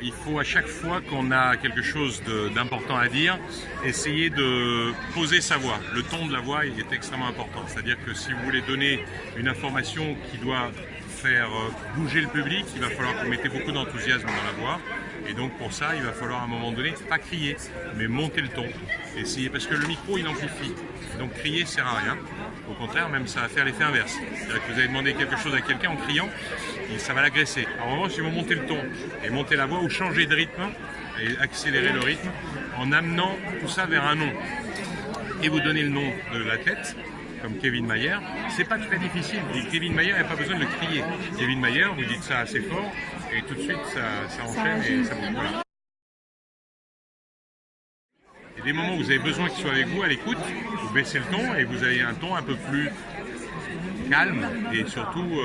Il faut à chaque fois qu'on a quelque chose d'important à dire, essayer de poser sa voix. Le ton de la voix est extrêmement important. C'est-à-dire que si vous voulez donner une information qui doit faire bouger le public, il va falloir que vous mettez beaucoup d'enthousiasme dans la voix. Et donc pour ça, il va falloir à un moment donné, pas crier, mais monter le ton. Essayer, parce que le micro, il amplifie. Donc crier ne sert à rien. Au contraire, même ça va faire l'effet inverse. C'est-à-dire que vous allez demander quelque chose à quelqu'un en criant, et ça va l'agresser. En revanche, si vous montez le ton et montez la voix ou changer de rythme et accélérer le rythme en amenant tout ça vers un nom. Et vous donnez le nom de l'athlète, comme Kevin Mayer, c'est pas très difficile. Et Kevin Mayer, il n'y a pas besoin de le crier. Kevin Mayer, vous dites ça assez fort, et tout de suite, ça enchaîne et ça vous voilà. Et des moments où vous avez besoin qu'il soit avec vous, à l'écoute, vous baissez le ton et vous avez un ton un peu plus calme et surtout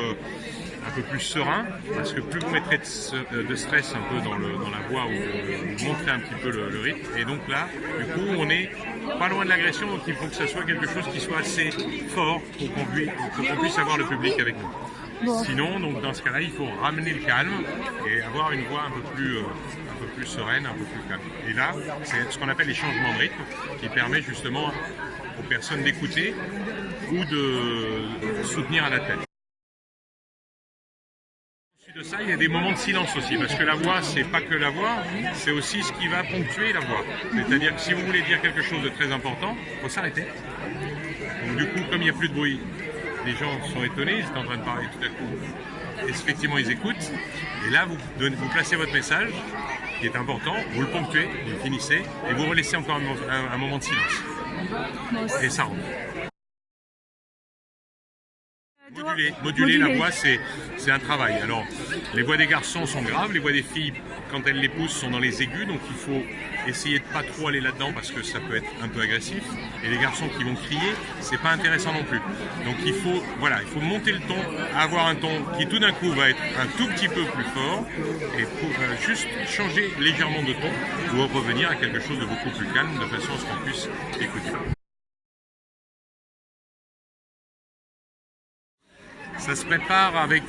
un peu plus serein, parce que plus vous mettrez de stress un peu dans la voix ou vous montrez un petit peu le rythme, et donc là, du coup, on est pas loin de l'agression, donc il faut que ça soit quelque chose qui soit assez fort pour qu'on puisse avoir le public avec nous. Bon. Sinon, donc dans ce cas-là, il faut ramener le calme et avoir une voix un peu plus sereine, un peu plus calme. Et là, c'est ce qu'on appelle les changements de rythme, qui permet justement aux personnes d'écouter ou de soutenir un athlète. De ça, il y a des moments de silence aussi, parce que la voix, c'est pas que la voix, c'est aussi ce qui va ponctuer la voix. C'est-à-dire que si vous voulez dire quelque chose de très important, il faut s'arrêter. Donc du coup, comme il n'y a plus de bruit, les gens sont étonnés, ils sont en train de parler tout à coup. Et effectivement, ils écoutent. Et là, vous placez votre message, qui est important, vous le ponctuez, vous le finissez, et vous relaissez encore un moment de silence. Et ça rentre. Moduler la voix, c'est un travail. Alors, les voix des garçons sont graves, les voix des filles, quand elles les poussent, sont dans les aigus, donc il faut essayer de pas trop aller là-dedans parce que ça peut être un peu agressif. Et les garçons qui vont crier, c'est pas intéressant non plus. Donc il faut monter le ton, avoir un ton qui tout d'un coup va être un tout petit peu plus fort et pour juste changer légèrement de ton ou revenir à quelque chose de beaucoup plus calme de façon à ce qu'on puisse écouter. Ça se prépare avec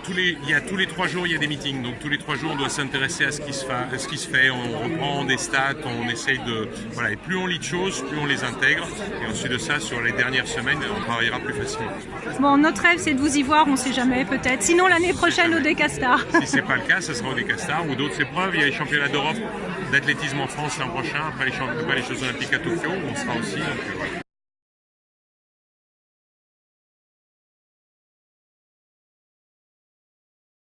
tous les 3 jours, il y a des meetings. Donc tous les 3 jours, on doit s'intéresser à ce qui se fait. On reprend des stats, on essaye de... Voilà, et plus on lit de choses, plus on les intègre. Et ensuite de ça, sur les dernières semaines, on travaillera plus facilement. Bon, notre rêve, c'est de vous y voir, on ne sait jamais, peut-être. Sinon, l'année prochaine, au Decastar. Si ce n'est pas le cas, ça sera au Decastar ou d'autres épreuves. Il y a les championnats d'Europe d'athlétisme en France l'an prochain, après les Jeux Olympiques à Tokyo, où on sera aussi. Donc, voilà.